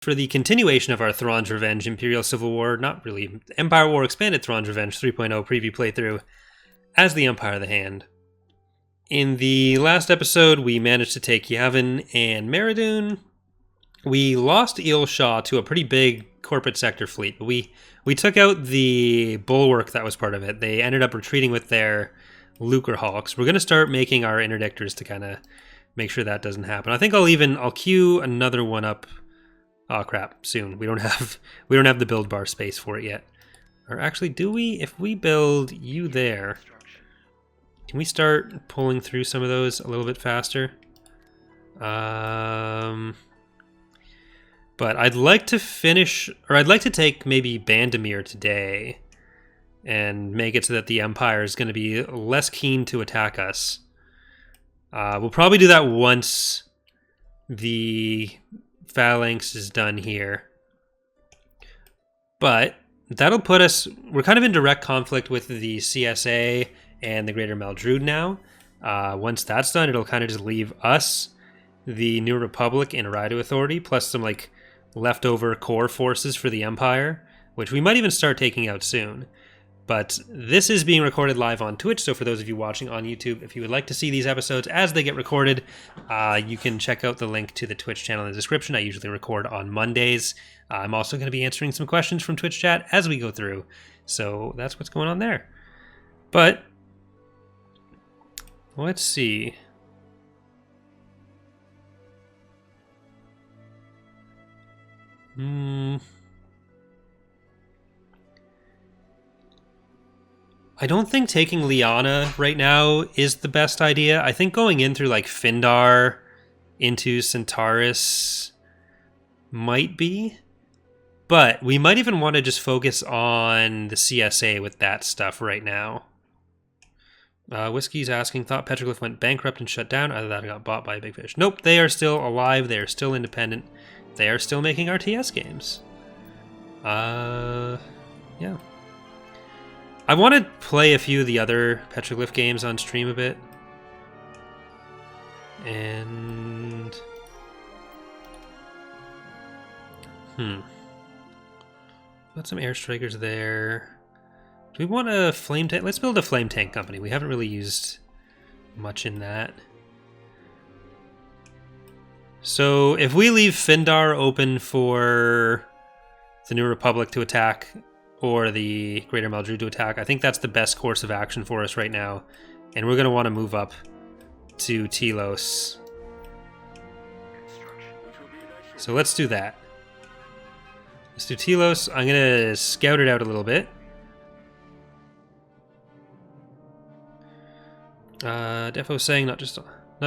For the continuation of our Thrawn's Revenge Imperial Civil War, not really, Empire War Expanded Thrawn's Revenge 3.0 preview playthrough as the Empire of the Hand. In the last episode, we managed to take Yavin and Meridoon. We lost Eelshaw to a pretty big corporate sector fleet, but we took out the bulwark that was part of it. They ended up retreating with their Lucre Hawks. We're going to start making our interdictors to kind of make sure that doesn't happen. I think I'll queue another one up. Oh crap, soon. We don't have the build bar space for it yet. Or actually, do we? If we build you there, can we start pulling through some of those a little bit faster? But I'd like to finish, or I'd like to take maybe Bandamir today and make it so that the Empire is going to be less keen to attack us. We'll probably do that once the Phalanx is done here. But that'll put us, we're kind of in direct conflict with the CSA and the Greater Maldrude now. Once that's done, it'll kind of just leave us, the New Republic, and Raidu Authority, plus some like leftover core forces for the Empire, which we might even start taking out soon. But this is being recorded live on Twitch, so for those of you watching on YouTube, if you would like to see these episodes as they get recorded, you can check out the link to the Twitch channel in the description. I usually record on Mondays. I'm also going to be answering some questions from Twitch chat as we go through, so that's what's going on there. But let's see. I don't think taking Liana right now is the best idea. I think going in through like Fendar into Centaurus might be. But we might even want to just focus on the CSA with that stuff right now. Whiskey's asking, thought Petroglyph went bankrupt and shut down. Either that or got bought by a big fish. Nope, they are still alive. They are still independent. They are still making RTS games. Yeah. I want to play a few of the other Petroglyph games on stream a bit. And... got some air strikers there. Do we want a flame tank? Let's build a flame tank company. We haven't really used much in that. So if we leave Fendar open for the New Republic to attack, or the Greater Maldrude to attack, I think that's the best course of action for us right now. And we're going to want to move up to Telos. So let's do that. Let's do Telos. I'm going to scout it out a little bit. Defo's saying not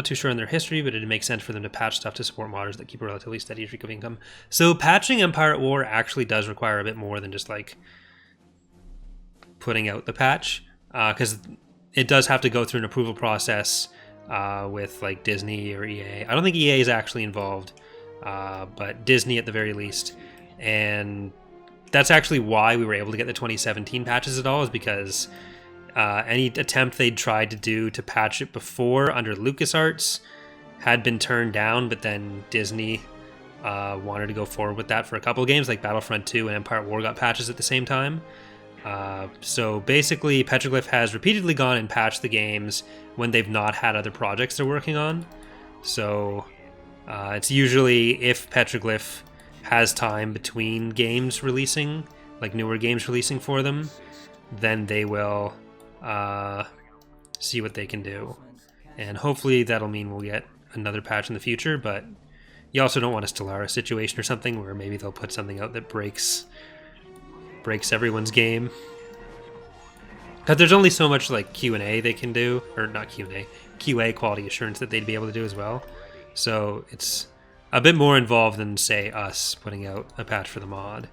too sure on their history, but it makes sense for them to patch stuff to support modders that keep a relatively steady streak of income. So patching Empire at War actually does require a bit more than just like putting out the patch, because it does have to go through an approval process with like Disney or EA. I don't think EA is actually involved, but Disney at the very least. And that's actually why we were able to get the 2017 patches at all, is because any attempt they'd tried to do to patch it before under LucasArts had been turned down, but then Disney wanted to go forward with that for a couple of games, like Battlefront 2 and Empire at War got patches at the same time. So basically, Petroglyph has repeatedly gone and patched the games when they've not had other projects they're working on. So it's usually if Petroglyph has time between games releasing, like newer games releasing for them, then they will see what they can do. And hopefully that'll mean we'll get another patch in the future, but you also don't want a Stellaris situation or something where maybe they'll put something out that breaks everyone's game. Because there's only so much like Q&A they can do, or not Q&A, QA, quality assurance, that they'd be able to do as well. So it's a bit more involved than, say, us putting out a patch for the mod.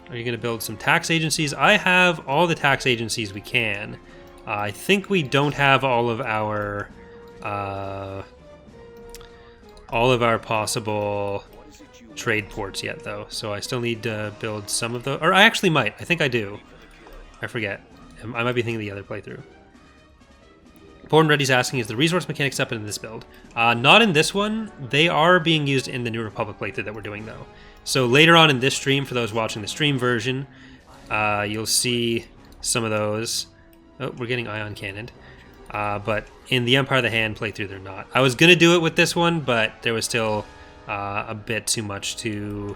Are you going to build some tax agencies? I have all the tax agencies we can. I think we don't have all of our possible trade ports yet, though. So I still need to build some of those. Or I actually might. I think I do. I forget. I might be thinking of the other playthrough. Born Ready's asking, is the resource mechanics up in this build? Not in this one. They are being used in the New Republic playthrough that we're doing, though. So later on in this stream, for those watching the stream version, you'll see some of those. Oh, we're getting ion cannoned. But in the Empire of the Hand playthrough, they're not. I was going to do it with this one, but there was still a bit too much to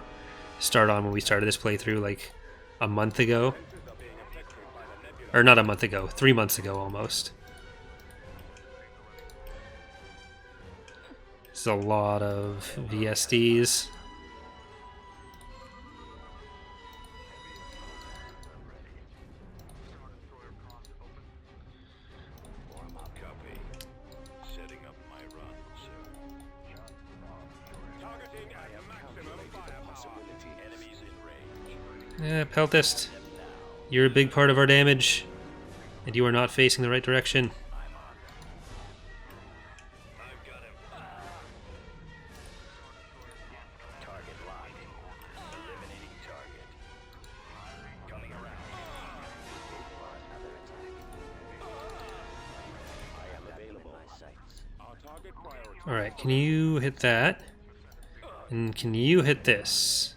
start on when we started this playthrough, like a month ago. Or not a month ago, 3 months ago almost. It's a lot of VSDs. Yeah, Peltist, you're a big part of our damage, and you are not facing the right direction. Alright, can you hit that? And can you hit this?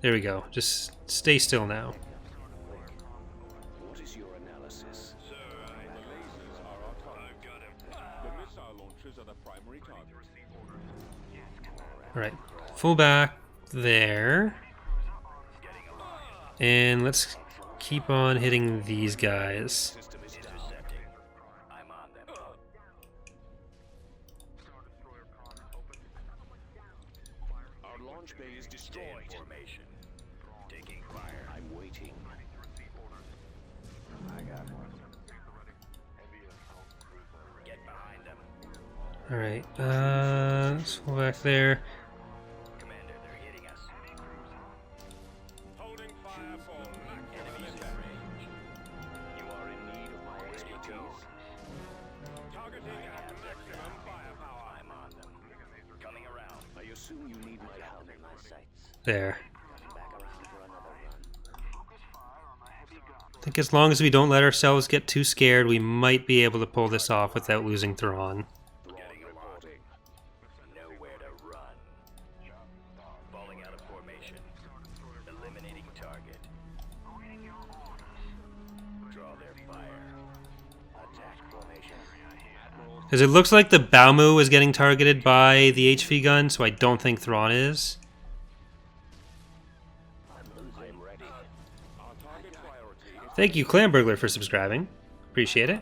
There we go. Just stay still now. What is your analysis? Sir, lasers are our target. I've got him. The missile launchers are the primary target. Alright, full back there. And let's keep on hitting these guys. Alright, let's go back there. Commander, they're hitting us. Holding fire for enemies at range. You are in need of my expertise. Targeting at maximum firepower. I'm on them. Coming around. I assume you need my help in my sights. There. Back around for another run. I think as long as we don't let ourselves get too scared, we might be able to pull this off without losing Thrawn. Because it looks like the Baomu is getting targeted by the HV gun, so I don't think Thrawn is. Thank you, Clamburglar, for subscribing. Appreciate it.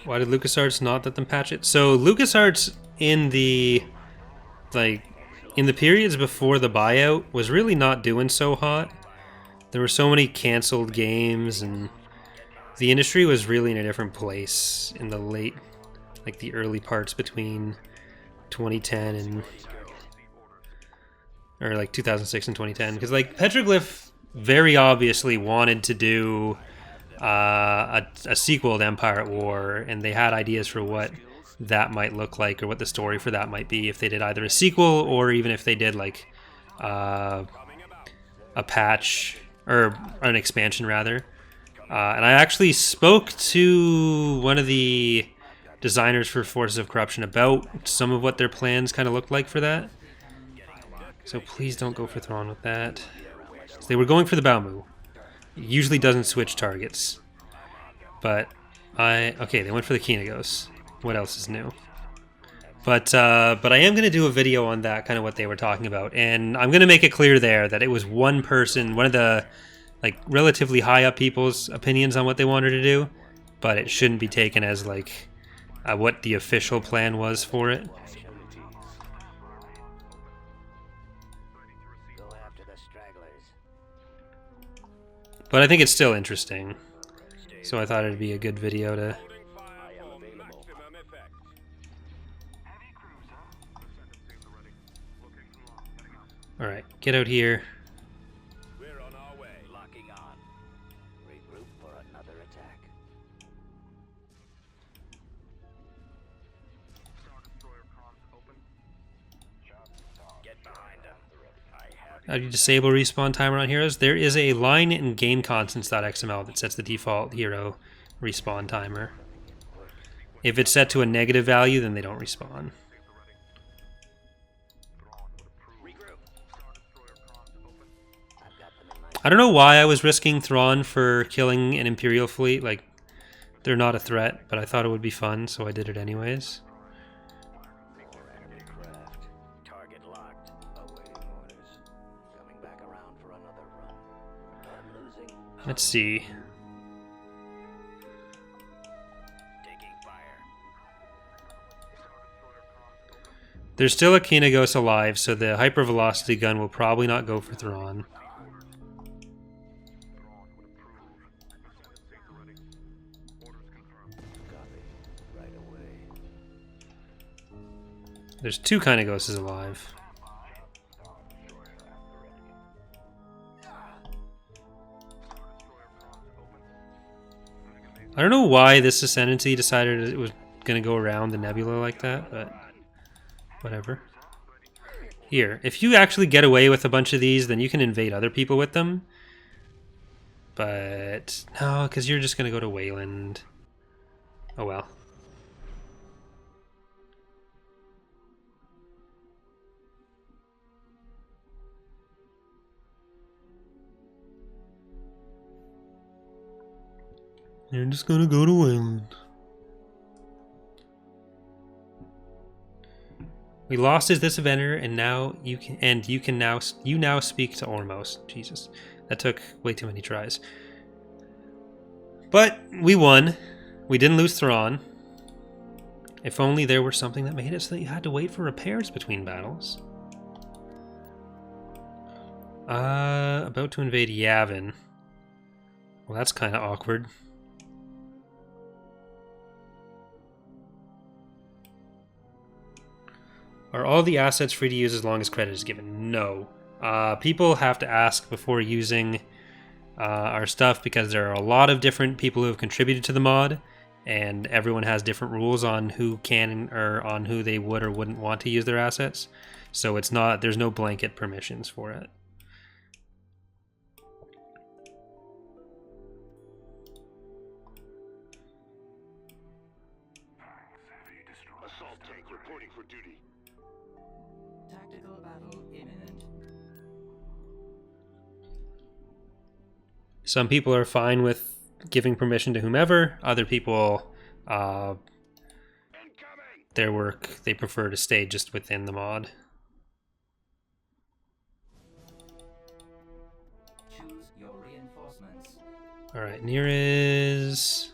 Why did LucasArts not let them patch it? So LucasArts in the periods before the buyout was really not doing so hot. There were so many canceled games, and the industry was really in a different place in the the early parts between 2010 and, or like 2006 and 2010. Because like Petroglyph very obviously wanted to do a sequel to Empire at War, and they had ideas for what that might look like or what the story for that might be if they did either a sequel or even if they did like a patch or an expansion rather. And I actually spoke to one of the designers for Forces of Corruption about some of what their plans kind of looked like for that. So please don't go for Thrawn with that. So they were going for the Baomu. It usually doesn't switch targets. But okay, they went for the Kinagos. What else is new? But I am going to do a video on that, kind of what they were talking about. And I'm going to make it clear there that it was one person, one of the like relatively high up people's opinions on what they wanted to do. But it shouldn't be taken as like what the official plan was for it. But I think it's still interesting. So I thought it'd be a good video to... Alright, get out here. We're on our way. Locking on. Regroup for another attack. Get behind them. How do you disable respawn timer on heroes? There is a line in GameConstants.xml that sets the default hero respawn timer. If it's set to a negative value, then they don't respawn. I don't know why I was risking Thrawn for killing an Imperial fleet. Like, they're not a threat, but I thought it would be fun, so I did it anyways. Target locked. Awaiting orders. Coming back around for another run. I'm losing. Let's see. Taking fire. There's still a Kinagos alive, so the hypervelocity gun will probably not go for Thrawn. There's two Kinagoses alive. I don't know why this Ascendancy decided it was going to go around the nebula like that, but whatever. Here, if you actually get away with a bunch of these, then you can invade other people with them. But no, because you're just going to go to Wayland. Oh well. You're just gonna go to Wayland. We lost as this eventer, and now you can now speak to Ormos. Jesus, that took way too many tries. But we won. We didn't lose Thrawn. If only there were something that made it so that you had to wait for repairs between battles. About to invade Yavin. Well, that's kind of awkward. Are all the assets free to use as long as credit is given? No. People have to ask before using our stuff because there are a lot of different people who have contributed to the mod, and everyone has different rules on who can or on who they would or wouldn't want to use their assets. So it's not, there's no blanket permissions for it. Assault tank reporting for duty. Tactical battle imminent. Some people are fine with giving permission to whomever. Other people, their work, they prefer to stay just within the mod. Choose your reinforcements. Alright, near is...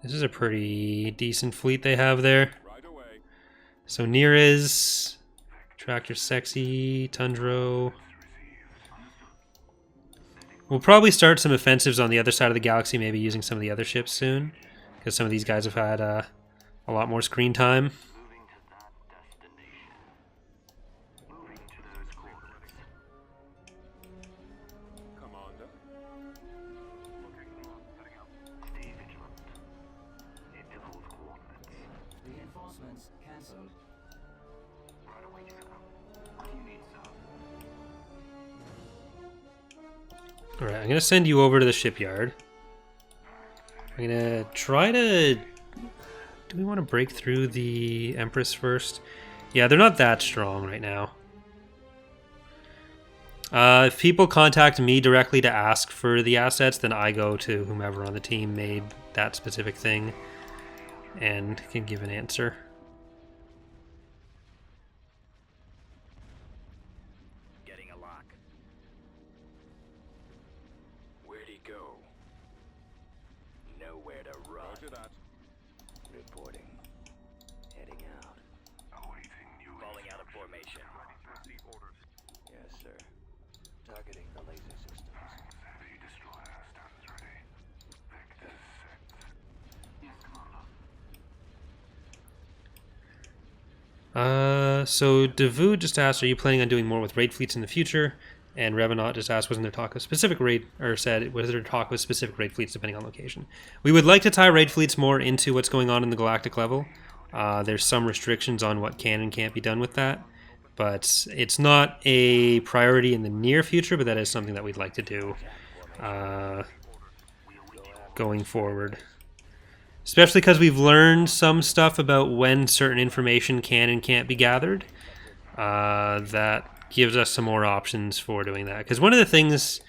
This is a pretty decent fleet they have there. Right away. So near is... Tractor Sexy, Tundro... We'll probably start some offensives on the other side of the galaxy, maybe using some of the other ships soon. Because some of these guys have had a lot more screen time. Moving to that destination. Moving to those coordinates. Commander. Setting up. Stay vigilant. Into those coordinates. Reinforcements cancelled. Right away, sir. What do you need, sir? Alright, I'm going to send you over to the shipyard. I'm going to try to... Do we want to break through the Empress first? Yeah, they're not that strong right now. If people contact me directly to ask for the assets, then I go to whomever on the team made that specific thing and can give an answer. Getting a lock. Where'd he go? Nowhere to run. Roger that. Reporting. Heading out. Awaiting new. Falling out of formation. Yes, sir. Targeting the laser systems. Heavy destroyer stands ready. Vector set. Yes, Commander. So Devu just asked, are you planning on doing more with raid fleets in the future? And Revenant just asked, wasn't there talk of specific raid, or said, was there talk with specific raid fleets depending on location? We would like to tie raid fleets more into what's going on in the Galactic level. There's some restrictions on what can and can't be done with that. but it's not a priority in the near future, but that is something that we'd like to do going forward. Especially because we've learned some stuff about when certain information can and can't be gathered. That gives us some more options for doing that. Because one of the things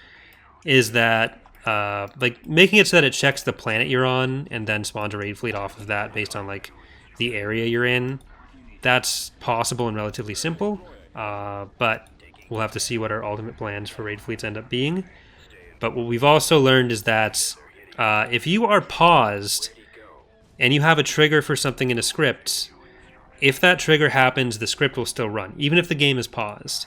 is that like making it so that it checks the planet you're on and then spawns a raid fleet off of that based on like the area you're in. That's possible and relatively simple, but we'll have to see what our ultimate plans for raid fleets end up being. But what we've also learned is that if you are paused and you have a trigger for something in a script, if that trigger happens, the script will still run, even if the game is paused.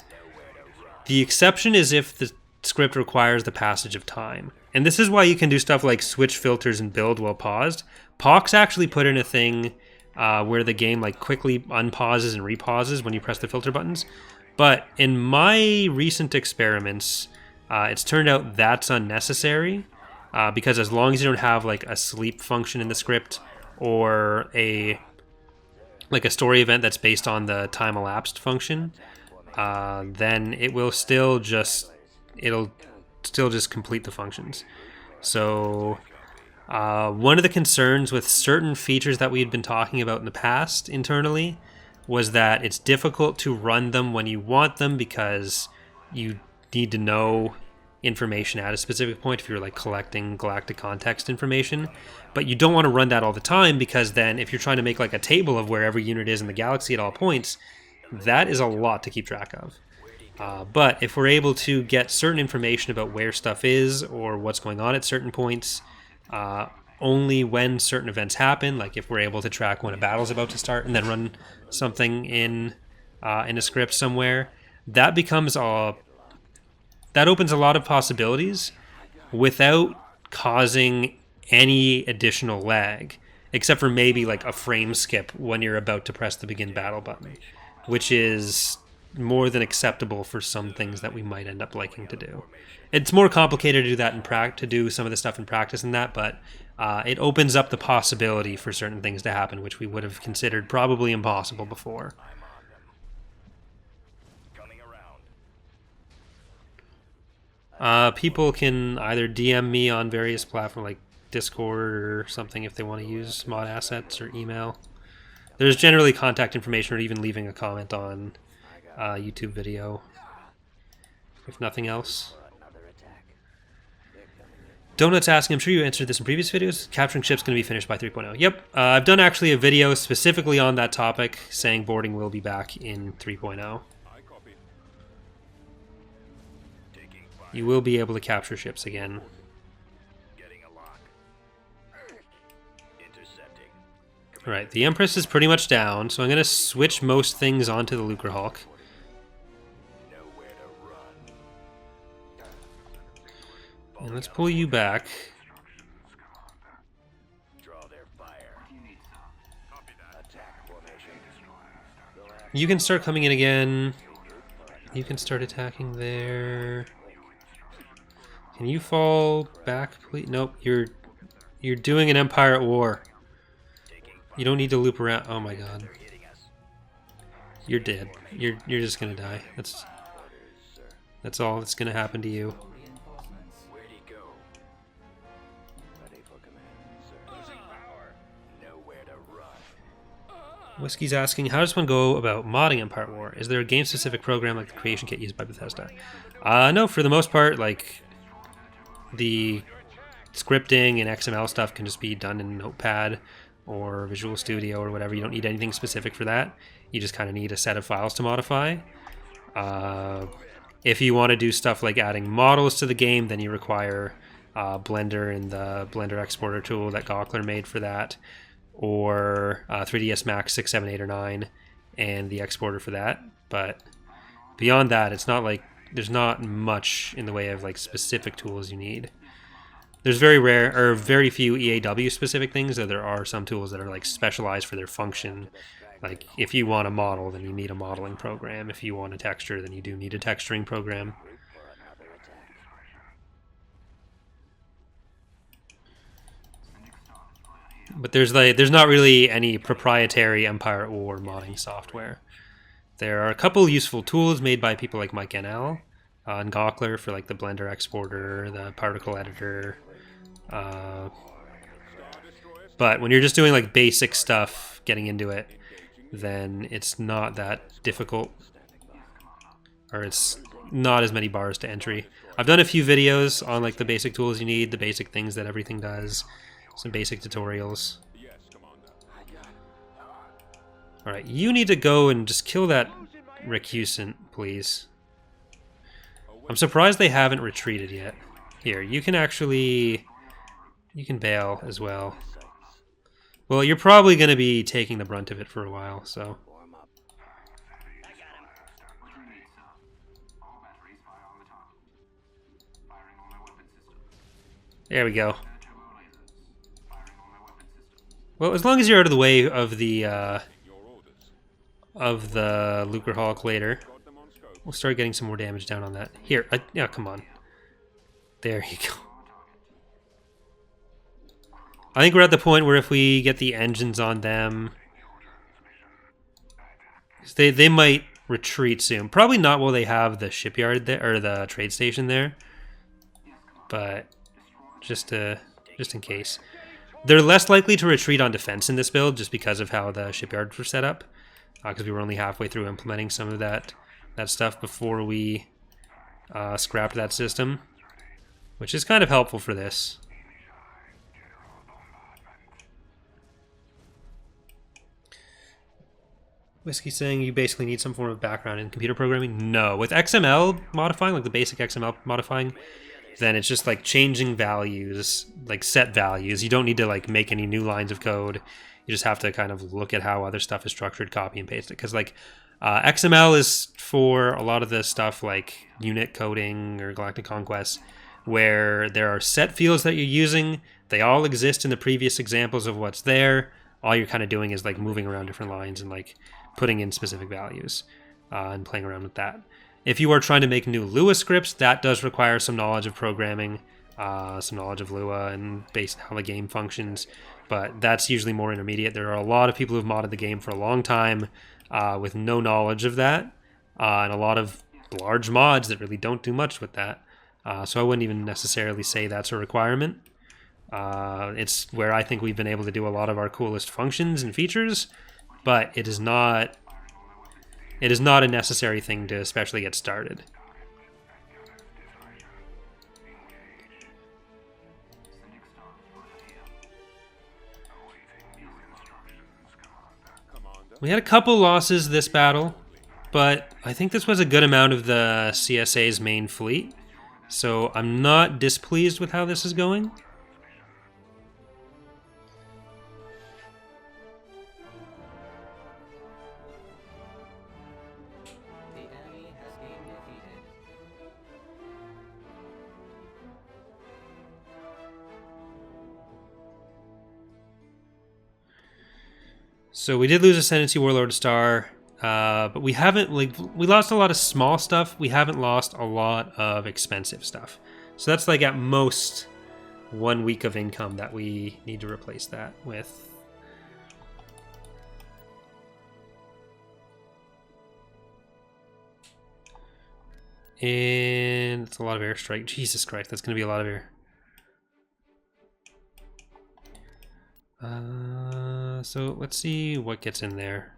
The exception is if the script requires the passage of time. And this is why you can do stuff like switch filters and build while paused. Pox actually put in a thing where the game like quickly unpauses and repauses when you press the filter buttons. But in my recent experiments, it's turned out that's unnecessary because as long as you don't have like a sleep function in the script or a story event that's based on the time elapsed function, then it will still just complete the functions. So one of the concerns with certain features that we had been talking about in the past internally was that it's difficult to run them when you want them because you need to know information at a specific point if you're like collecting galactic context information. But you don't want to run that all the time because then if you're trying to make like a table of where every unit is in the galaxy at all points, that is a lot to keep track of. But if we're able to get certain information about where stuff is or what's going on at certain points, only when certain events happen, like if we're able to track when a battle's about to start and then run something in a script somewhere, that opens a lot of possibilities without causing any additional lag, except for maybe like a frame skip when you're about to press the begin battle button, which is more than acceptable for some things that we might end up liking to do. It's more complicated to do that to do some of the stuff in practice than that, but it opens up the possibility for certain things to happen, which we would have considered probably impossible before. People can either DM me on various platforms like Discord or something if they want to use mod assets, or email. There's generally contact information or even leaving a comment on YouTube video, if nothing else. Donut's asking, I'm sure you answered this in previous videos, capturing ships going to be finished by 3.0. Yep, I've done actually a video specifically on that topic saying boarding will be back in 3.0. You will be able to capture ships again. Alright, the Empress is pretty much down, so I'm going to switch most things onto the Lucrehulk. And let's pull you back. You can start coming in again. You can start attacking there. Can you fall back, please? Nope, you're doing an Empire at War. You don't need to loop around. Oh my god. You're dead. You're just gonna die. That's all that's gonna happen to you. Whiskey's asking, how does one go about modding Empire at War? Is there a game-specific program like the creation kit used by Bethesda? No, for the most part, like, the scripting and XML stuff can just be done in Notepad or Visual Studio or whatever. You don't need anything specific for that. You just kind of need a set of files to modify. If you want to do stuff like adding models to the game, then you require Blender and the Blender exporter tool that Gawkler made for that, or 3ds Max 6, 7, 8, or 9, and the exporter for that. But beyond that, it's not like there's not much in the way of like specific tools you need. There's very few EAW specific things, though there are some tools that are like specialized for their function. Like if you want a model, then you need a modeling program. If you want a texture, then you do need a texturing program. But there's not really any proprietary Empire at War modding software. There are a couple useful tools made by people like Mike NL and Gawkler for like the Blender exporter, the particle editor. But when you're just doing like basic stuff, getting into it, then it's not that difficult, or it's not as many bars to entry. I've done a few videos on like the basic tools you need, the basic things that everything does, some basic tutorials. Alright, you need to go and just kill that recusant, please. I'm surprised they haven't retreated yet. Here, you can actually... you can bail as well. Well, you're probably going to be taking the brunt of it for a while, so... there we go. Well, as long as you're out of the way of the Lucre Hawk later, we'll start getting some more damage down on that. Here, yeah, come on. There you go. I think we're at the point where if we get the engines on them, they might retreat soon. Probably not while they have the shipyard there, or the trade station there, but just in case. They're less likely to retreat on defense in this build just because of how the shipyards were set up, because we were only halfway through implementing some of that stuff before we scrapped that system, which is kind of helpful for this. Whiskey saying you basically need some form of background in computer programming. No, with XML modifying, like the basic XML modifying, then it's just like changing values, like set values. You don't need to like make any new lines of code. You just have to kind of look at how other stuff is structured, copy and paste it. Because like XML is for a lot of the stuff like unit coding or Galactic Conquest, where there are set fields that you're using. They all exist in the previous examples of what's there. All you're kind of doing is like moving around different lines and like putting in specific values and playing around with that. If you are trying to make new Lua scripts, that does require some knowledge of programming, some knowledge of Lua and based on how the game functions, but that's usually more intermediate. There are a lot of people who've modded the game for a long time with no knowledge of that, and a lot of large mods that really don't do much with that. So I wouldn't even necessarily say that's a requirement. It's where I think we've been able to do a lot of our coolest functions and features, but it is not a necessary thing to especially get started. We had a couple losses this battle, but I think this was a good amount of the CSA's main fleet, so I'm not displeased with how this is going. So we did lose Ascendancy Warlord Star, but we haven't, we lost a lot of small stuff. We haven't lost a lot of expensive stuff. So that's like at most 1 week of income that we need to replace that with. And it's a lot of airstrike. Jesus Christ, that's going to be a lot of air. So let's see what gets in there.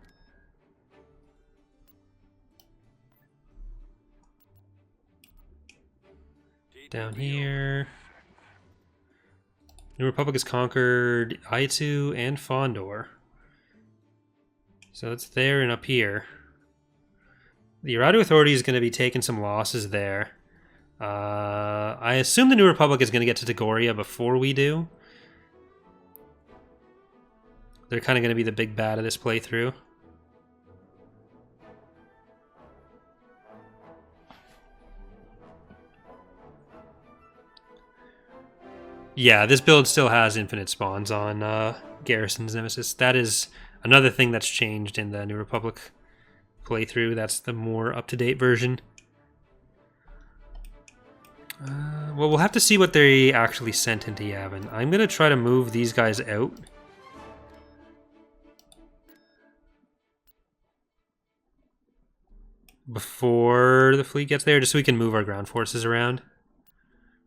Down here. New Republic has conquered Aitu and Fendar. So it's there and up here. The Uradu Authority is going to be taking some losses there. I assume the New Republic is going to get to Tagoria before we do. They're kind of going to be the big bad of this playthrough. Yeah, this build still has infinite spawns on Garrison's Nemesis. That is another thing that's changed in the New Republic playthrough. That's the more up-to-date version. Well, we'll have to see what they actually sent into Yavin. I'm going to try to move these guys out. before the fleet gets there, just so we can move our ground forces around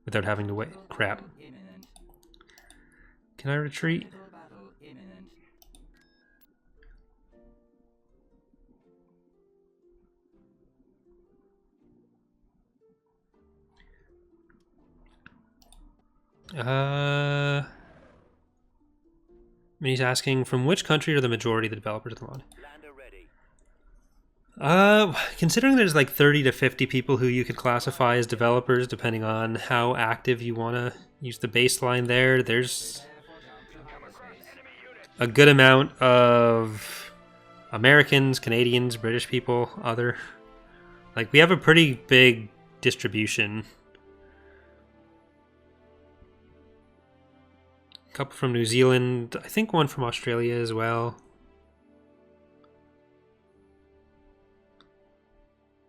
without having to wait. Crap. Imminent. Can I retreat? Tactical battle imminent. He's asking, from which country are the majority of the developers of the mod? Lander ready. Considering there's like 30 to 50 people who you could classify as developers, depending on how active you want to use the baseline there, there's a good amount of Americans, Canadians, British people, other. Like, we have a pretty big distribution. A couple from New Zealand, I think one from Australia as well.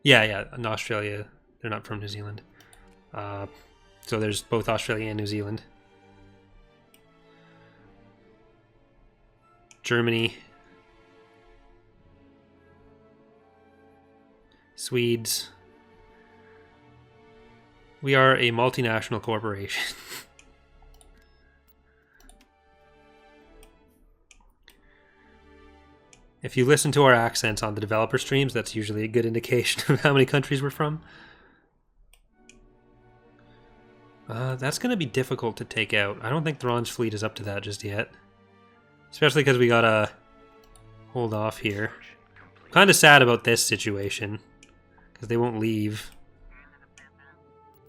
Yeah, in Australia. They're not from New Zealand. So there's both Australia and New Zealand. Germany. Swedes. We are a multinational corporation. If you listen to our accents on the developer streams, that's usually a good indication of how many countries we're from. That's going to be difficult to take out. I don't think Thrawn's fleet is up to that just yet. Especially because we got to hold off here. Kind of sad about this situation. Because they won't leave.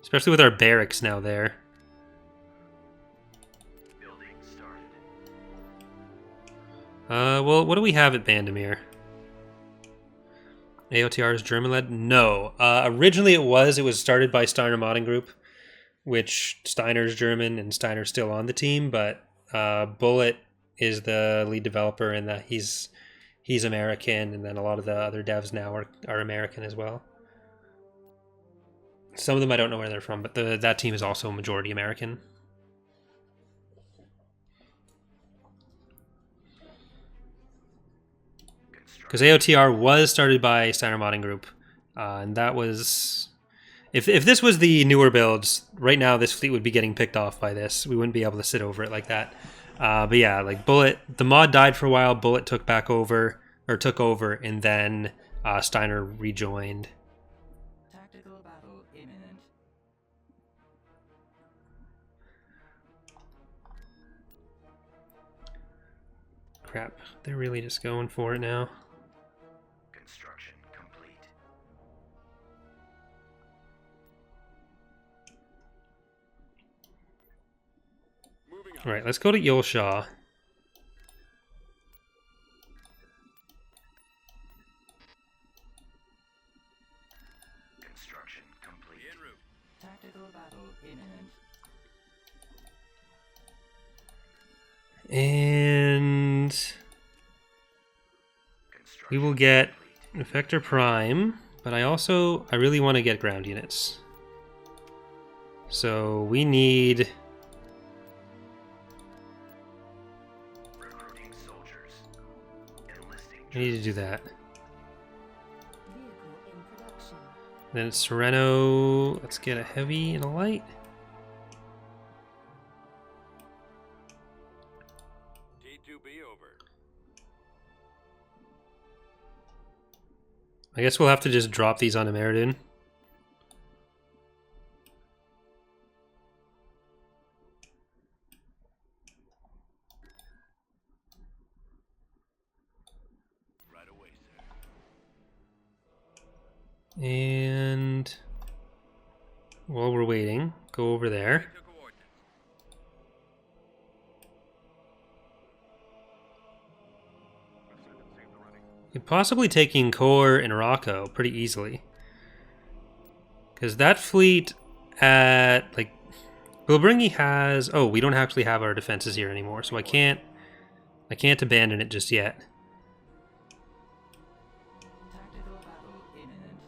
Especially with our barracks now there. Building started. Well, what do we have at Bandamere? AOTR is German-led? No. Originally it was started by Steiner Modding Group, which Steiner's German and Steiner's still on the team, but Bullet is the lead developer, and he's American, and then a lot of the other devs now are American as well. Some of them I don't know where they're from, but that team is also majority American. Because AOTR was started by Steiner Modding Group, and that was... If this was the newer builds, right now this fleet would be getting picked off by this. We wouldn't be able to sit over it like that. But yeah, like Bullet, the mod died for a while, Bullet took over, and then Steiner rejoined. Tactical battle imminent. Crap, they're really just going for it now. Construction complete. Moving on. Alright, let's go to Yulshaw. Construction complete. En route. Tactical battle imminent. And we will get Effector Prime, but I really want to get ground units. So we need... Recruiting soldiers. Enlisting. I need to do that. Vehicle in production. Then it's Sereno. Let's get a heavy and a light. T2B over. I guess we'll have to just drop these on Ameridin. Right away, sir. And while we're waiting, go over there. To coordinates. You're possibly taking Kor and Rocco pretty easily. Because that fleet at, like, Bilbringi has... Oh, we don't actually have our defenses here anymore, so I can't abandon it just yet. Tactical battle imminent.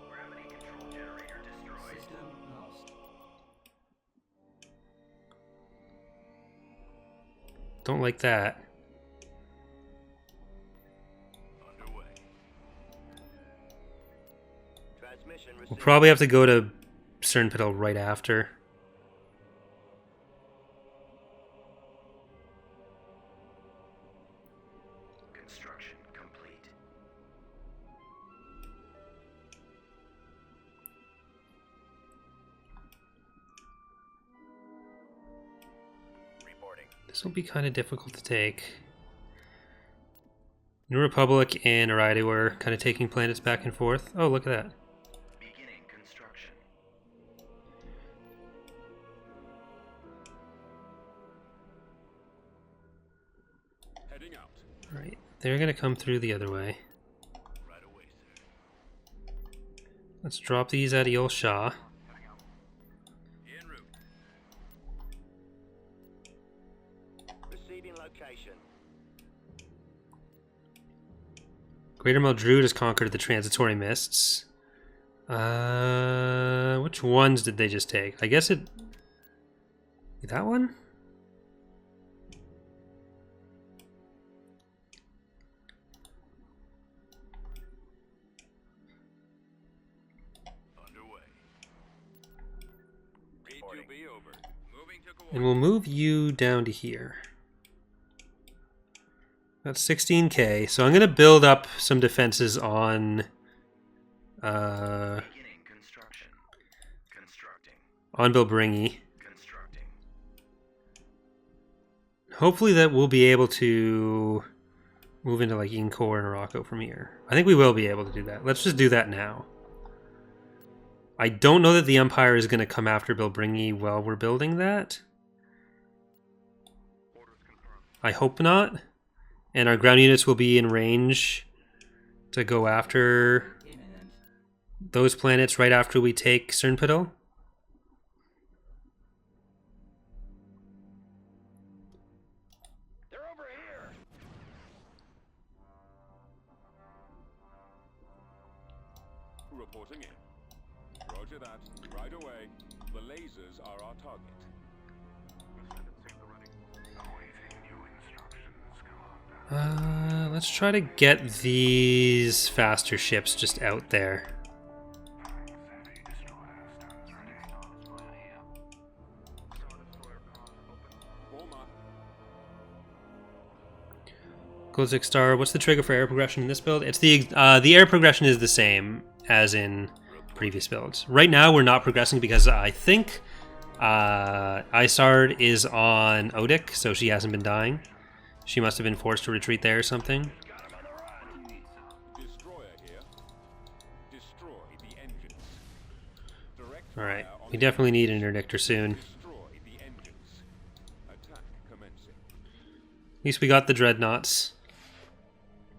Gravity control generator destroyed. System lost. Don't like that. We'll probably have to go to Cernpiddle right after. Construction complete. Reporting. This will be kind of difficult to take. New Republic and Aride were kind of taking planets back and forth. Oh, look at that. Beginning construction. Heading out. Right, they're going to come through the other way. Right away, sir. Let's drop these at Eel Shah. En route. Receiving location. Greater Meldrud has conquered the transitory mists. Which ones did they just take? I guess it... That one? Underway. P2B over. Moving to And we'll move you down to here. That's 16k, so I'm going to build up some defenses on... Beginning construction. Constructing. on Bilbringi. Constructing. Hopefully that we'll be able to move into like Inkor and Morocco from here. I think we will be able to do that. Let's just do that now. I don't know that the Empire is going to come after Bilbringi while we're building that. I hope not. And our ground units will be in range to go after Imminent. those planets right after we take Cernpiddle. They're over here. Reporting in. Roger that. Right away. The lasers are our target. Let's try to get these faster ships just out there. Galactic Star, what's the trigger for air progression in this build? It's the air progression is the same as in previous builds. Right now we're not progressing because I think Isard is on Odic, so she hasn't been dying. She must have been forced to retreat there or something. Destroyer here. Destroy the engines. Direct Alright, fire on we definitely need an interdictor soon. Destroy the engines. Attack commencing. At least we got the dreadnoughts.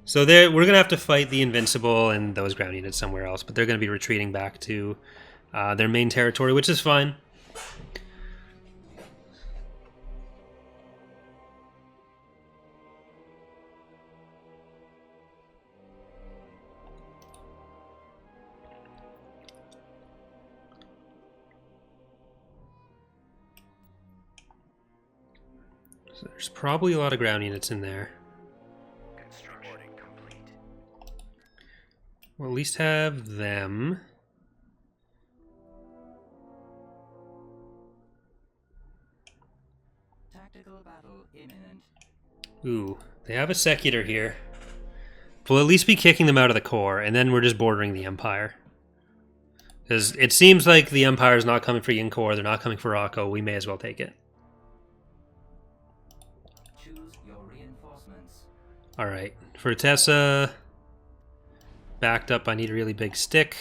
So we're going to have to fight the Invincible and those ground units somewhere else, but they're going to be retreating back to their main territory, which is fine. So there's probably a lot of ground units in there. Construction complete. We'll at least have them. Tactical battle imminent. Ooh, they have a Executor here. We'll at least be kicking them out of the core, and then we're just bordering the Empire. Because it seems like the Empire is not coming for Yinkor, they're not coming for Rocco, we may as well take it. Choose your reinforcements. Alright, for Tessa, backed up, I need a really big stick.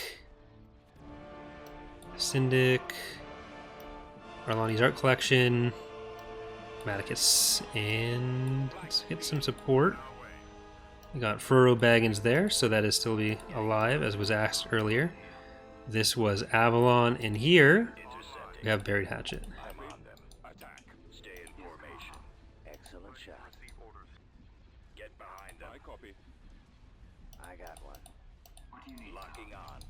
Syndic, Arlani's Art Collection, Maticus, and let's get some support. We got Furrow Baggins there, so that is still be alive, as was asked earlier. This was Avalon, and here we have Buried Hatchet. I'm on them. Attack. Stay in formation. Excellent shot. Get behind them. I copy. I got one. Locking on.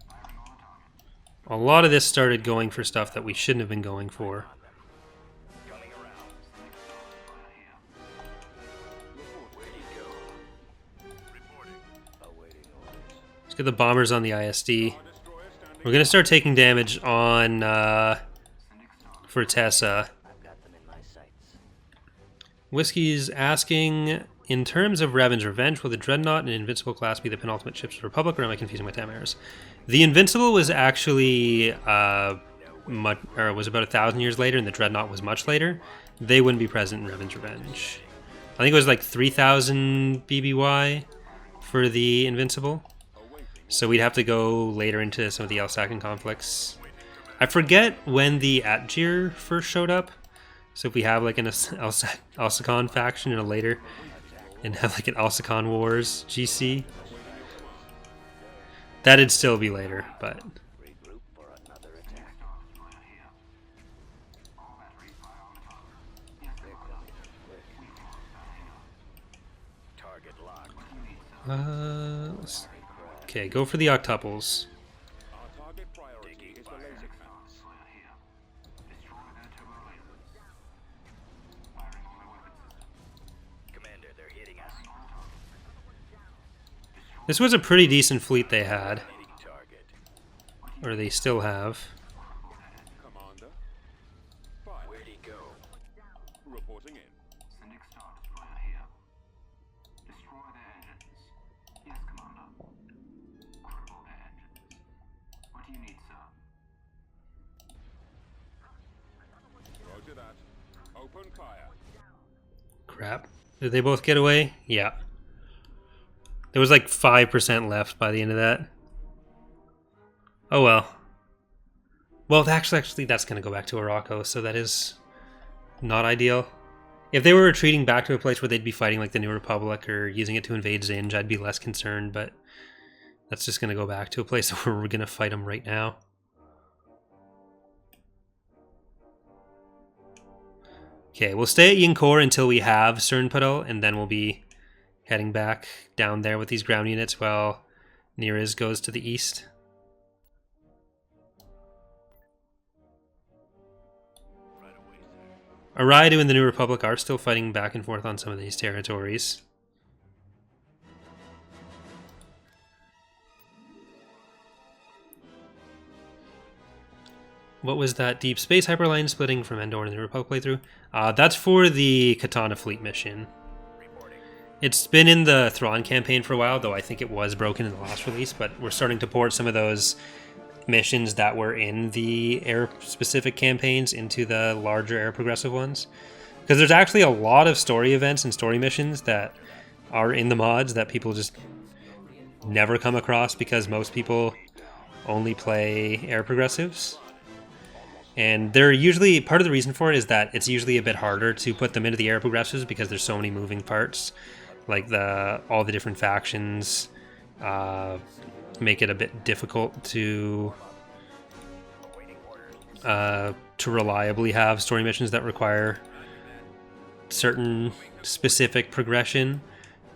A lot of this started going for stuff that we shouldn't have been going for. Coming around. Where do you go? Reporting. Awaiting orders. Let's get the bombers on the ISD. Our destroyer standing We're gonna start taking damage on for Tessa. Whiskey's asking, in terms of Revan's Revenge, will the Dreadnought and Invincible class be the penultimate ships of the Republic, or am I confusing my time errors? The Invincible was actually was about 1,000 years later, and the Dreadnought was much later. They wouldn't be present in Revan's Revenge. I think it was like 3,000 BBY for the Invincible. So we'd have to go later into some of the Elsakan conflicts. I forget when the Atgir first showed up. So if we have like an Elsakan faction in a later, and have like an Elsakan Wars GC, that'd still be later, but... okay, go for the octuples. Our target priority is the laser cannons. Commander, they're hitting us. This was a pretty decent fleet they had, Hitting target. or they still have. Commander. Fire. Where'd he go? Reporting in. Roger that. Open fire. Crap. Did they both get away? Yeah. There was like 5% left by the end of that. Oh well. Well, actually, that's going to go back to Morocco, so that is not ideal. If they were retreating back to a place where they'd be fighting like the New Republic or using it to invade Zinj, I'd be less concerned, but that's just going to go back to a place where we're going to fight them right now. Okay, we'll stay at Yinkor until we have Cernpiddle, and then we'll be heading back down there with these ground units while Neriz goes to the east. Araidu and the New Republic are still fighting back and forth on some of these territories. What was that Deep Space Hyperline splitting from Endor and the New Republic playthrough? That's for the Katana Fleet mission. It's been in the Thrawn campaign for a while, though I think it was broken in the last release, but we're starting to port some of those missions that were in the air-specific campaigns into the larger air-progressive ones. Because there's actually a lot of story events and story missions that are in the mods that people just never come across because most people only play air-progressives. And they're usually, part of the reason for it is that it's usually a bit harder to put them into the air progressives because there's so many moving parts. Like all the different factions make it a bit difficult to reliably have story missions that require certain specific progression,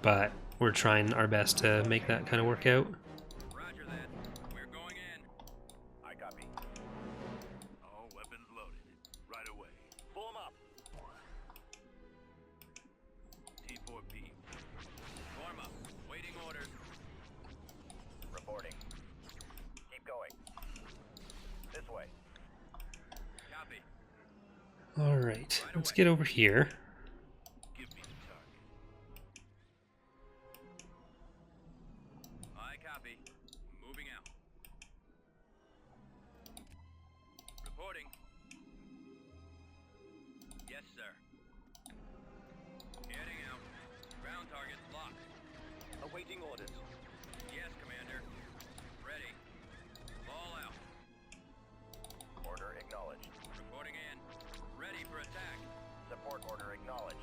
but we're trying our best to make that kind of work out. Roger that. We're going in. I copy. All weapons loaded. Right away. Pull them up. T4P. Form up. Waiting orders. Reporting. Keep going. This way. Copy. All right, let's get over here. Give me the target. I copy. Moving out. Reporting. Yes, sir. Heading out. Ground target locked. Awaiting orders. Yes, Commander. Ready. Ball out. Order acknowledged. Reporting in. Ready for attack. Support order acknowledged.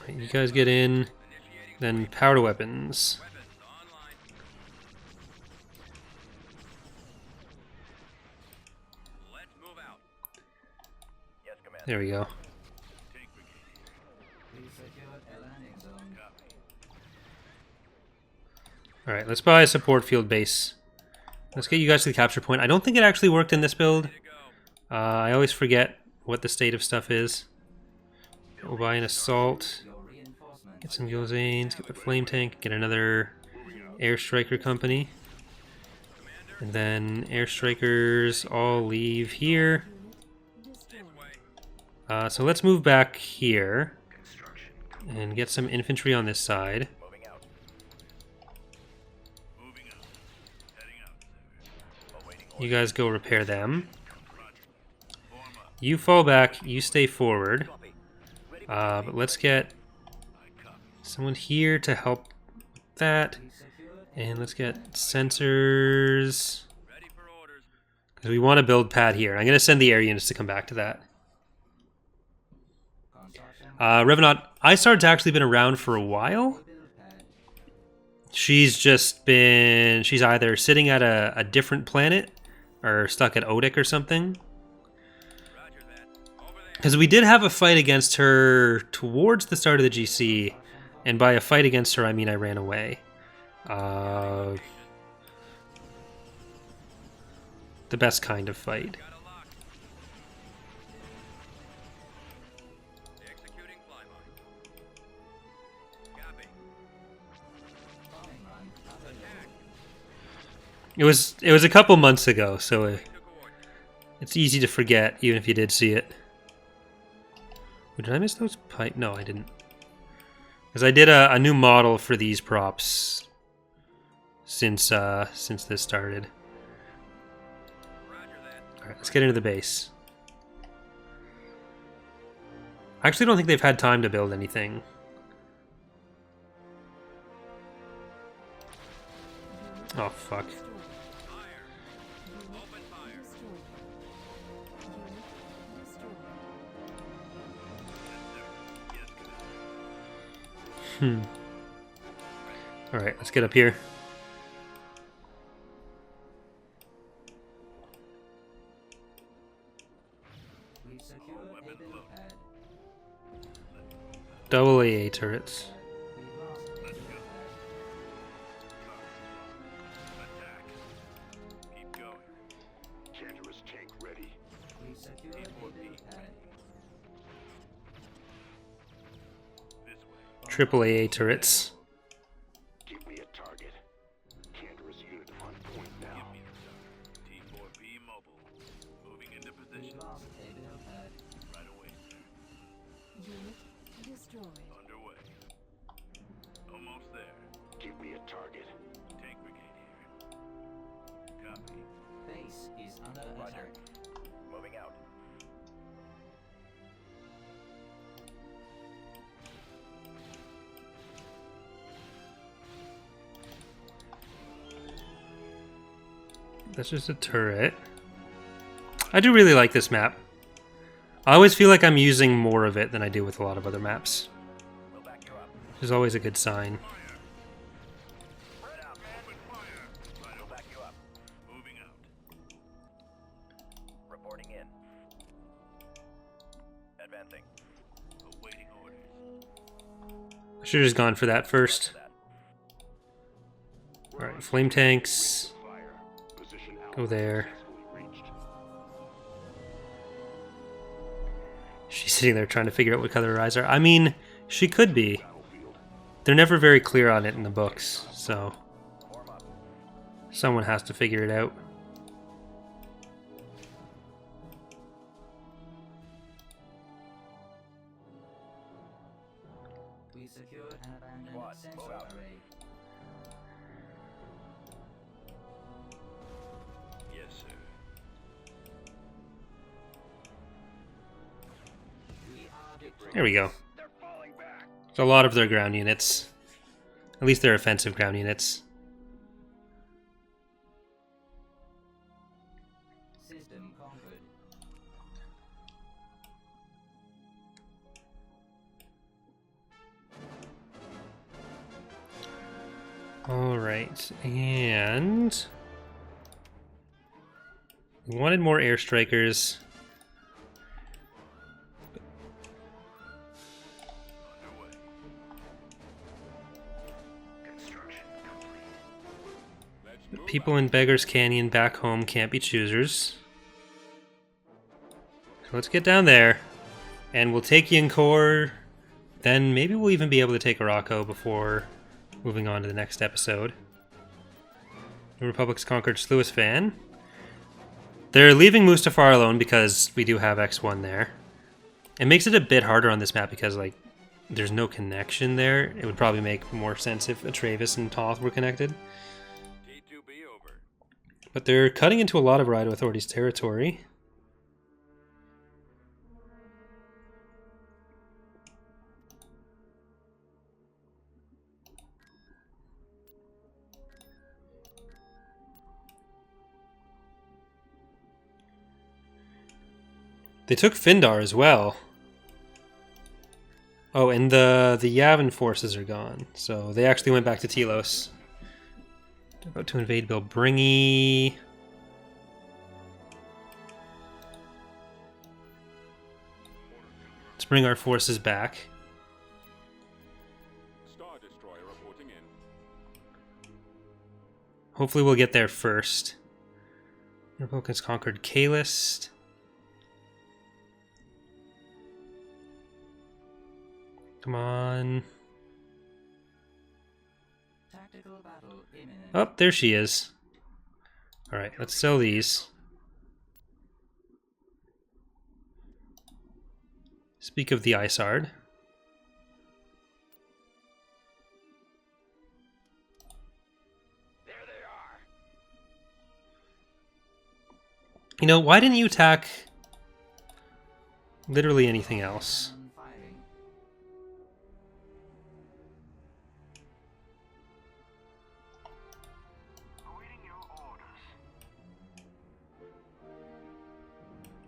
Right, you guys get in, then power to weapons. Weapons online. Let's move out. Yes, Commander. There we go. Tank brigade. We secured a landing zone. Copy. Alright, let's buy a support field base. Let's get you guys to the capture point. I don't think it actually worked in this build. Ready to go. I always forget what the state of stuff is. We'll buy an assault, Your reinforcements. get some Gilzanes, get the flame tank, get another air striker company. Commander, And then airstrikers all leave here. So let's move back here and get some infantry on this side. Moving out. Moving out. Heading out. Awaiting You guys go repair them. You fall back, you stay forward. copy. Ready But let's get someone here to help with that. And let's get sensors. ready for orders. Because we want to build pad here. I'm going to send the air units to come back to that. Revenant, Isard's actually been around for a while. She's either sitting at a different planet or stuck at Odic or something. Roger that. Over there. Because we did have a fight against her towards the start of the GC, and by a fight against her, I mean I ran away. The best kind of fight. Got a lock. Executing flyby. Copy. Attack. It was a couple months ago, so To coordinate. it's easy to forget, even if you did see it. Did I miss those pipe? No, I didn't. Because I did a new model for these props since this started. Roger that. All right, let's get into the base. I actually don't think they've had time to build anything. Oh, fuck. Fire. Open fire. Alright, let's get up here. We secure a build pad. Double AA turrets. We lost a build pad. Attack. Keep going. Cantorus tank ready. We secure a build pad. This way. Triple AA turrets. Give me a target. Cantorus unit on point now. Give me the target. T4P mobile. Moving into We position. lost a build pad. Right away, sir. Unit destroyed. Underway. Almost there. Give me a target. Tank brigade here. Copy. Base is under Roger. attack. Moving out. That's just a turret. I do really like this map. I always feel like I'm using more of it than I do with a lot of other maps. We'll back you up. Which is always a good sign. Spread out. Open fire. Right, we'll back you up. Moving out. Reporting in. Advancing. Awaiting orders. I should have just gone for that first. That. Alright, flame tanks. Fire. Position out. Go there. Successfully reached. She's sitting there trying to figure out what color her eyes are. I mean, she could be. Battlefield. They're never very clear on it in the books, so Warm up. someone has to figure it out. We secured an abandoned Squad, sensor move out. array. Yes, sir. We are victorious. There we go. They're falling back. It's a lot of their ground units. At least their offensive ground units. System conquered. Alright, and we wanted more airstrikers. Underway. Construction complete. Let's The move people in Beggar's Canyon back home can't be choosers. So let's get down there, and we'll take Yinkor. Then maybe we'll even be able to take Araco before moving on to the next episode. The Republic's conquered Sluis Van. They're leaving Mustafar alone because we do have X1 there. It makes it a bit harder on this map because, like, there's no connection there. It would probably make more sense if Atreus and Toth were connected. T2B over. But they're cutting into a lot of Rhino Authority's territory. They took Fendar as well. Oh, and the Yavin forces are gone. So they actually went back to Telos. They're about to invade Bilbringi. Let's bring our forces back. Star Destroyer reporting in. Hopefully we'll get there first. The Republic has conquered Kalist. Come on. Tactical battle imminent. Oh, there she is. Alright, let's sell these. Speak of the Isard. There they are. You know, why didn't you attack literally anything else? Cannon firing. Awaiting your orders.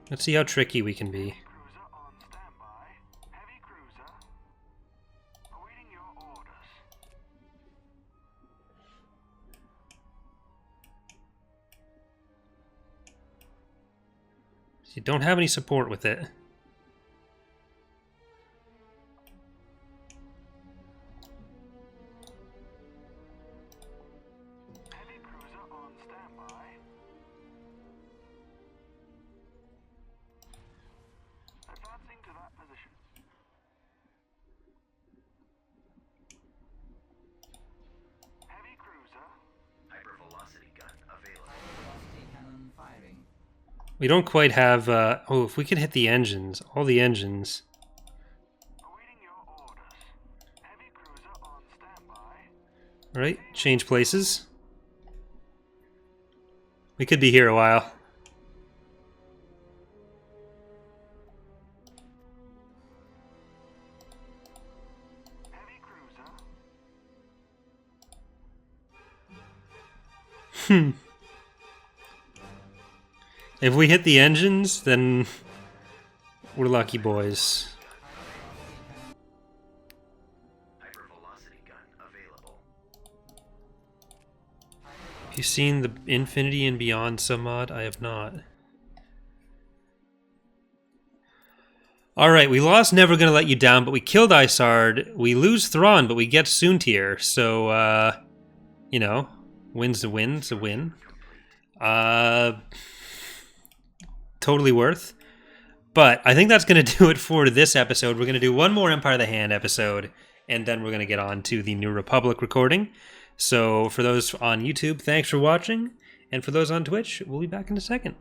Let's see how tricky we can be. Cruiser on standby. Heavy cruiser. Awaiting your orders. You don't have any support with it. Heavy cruiser on standby. Advancing to that position. Heavy cruiser. Hypervelocity gun available. Velocity cannon firing. We don't quite have... oh, if we could hit the engines. All the engines. Awaiting your orders. Heavy cruiser on standby. Alright, change places. We could be here a while. Heavy cruiser. If we hit the engines, then we're lucky boys. Hypervelocity gun available. Have you seen the Infinity and Beyond submod? I have not. Alright, we lost Never Gonna Let You Down, but we killed Isard. We lose Thrawn, but we get Soontir. So, you know, win's a win, it's a win. Totally worth. But I think that's going to do it for this episode. We're going to do one more Empire of the Hand episode, and then we're going to get on to the New Republic recording. So for those on YouTube, thanks for watching. And for those on Twitch, we'll be back in a second.